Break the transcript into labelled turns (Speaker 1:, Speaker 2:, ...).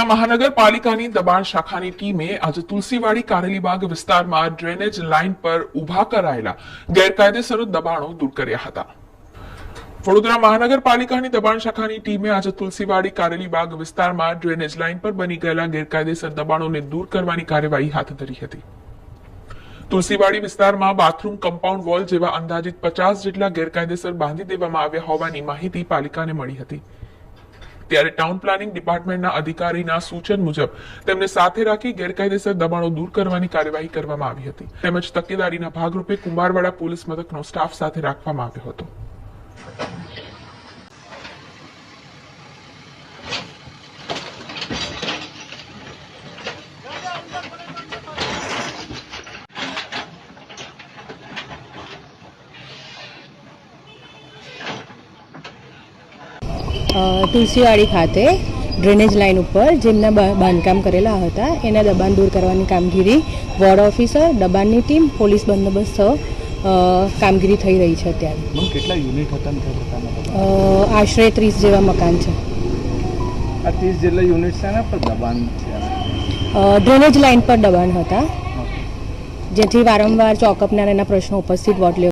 Speaker 1: વડોદરા મહાનગરપાલિકાની દબાણ શાખાની ટીમે આજે તુલસીવાડી કારેલીબાગ વિસ્તારમાં ડ્રેનેજ લાઇન પર ઉભા કરાયેલા ગેરકાયદેસર દબાણો દૂર કર્યા હતા. વડોદરા મહાનગરપાલિકાની દબાણ શાખાની ટીમે આજે તુલસીવાડી કારેલીબાગ વિસ્તારમાં ડ્રેનેજ લાઇન પર બની ગયેલા ગેરકાયદેસર દબાણોને દૂર કરવાની કાર્યવાહી હાથ ધરી હતી. તુલસીવાડી વિસ્તારમાં બાથરૂમ કમ્પાઉન્ડ વોલ જેવા અંદાજિત 50 જેટલા ગેરકાયદેસર બાંધી દેવામાં આવ્યા હોવાની માહિતી પાલિકાને મળી હતી. ત્યારે ટાઉન પ્લાનિંગ ડિપાર્ટમેન્ટના અધિકારીના સૂચન મુજબ તેમને સાથે રાખી ગેરકાયદેસર દબાણો દૂર કરવાની કાર્યવાહી કરવામાં આવી હતી. તેમજ તકેદારીના ભાગરૂપે કુંભારવાડા પોલીસ મથકનો સ્ટાફ સાથે રાખવામાં આવ્યો હતો.
Speaker 2: તુલસીવાડી ખાતે ડ્રેનેજ લાઇન ઉપર જેમના બાંધકામ કરેલા હતા એના દબાણ દૂર કરવાની કામગીરી વોર્ડ ઓફિસર, દબાણની ટીમ, પોલીસ બંદોબસ્ત કામગીરી થઈ રહી છે. અત્યારે
Speaker 3: કેટલા યુનિટ હતા?
Speaker 2: આશરે 30 જેવા મકાન છે.
Speaker 3: આ 30 જેટલા યુનિટ છે ને પર દબાણ
Speaker 2: ડ્રેનેજ લાઇન પર દબાણ હતા, જેથી વારંવાર ચોકઅપના એના પ્રશ્નો ઉપસ્થિત વોર્ડ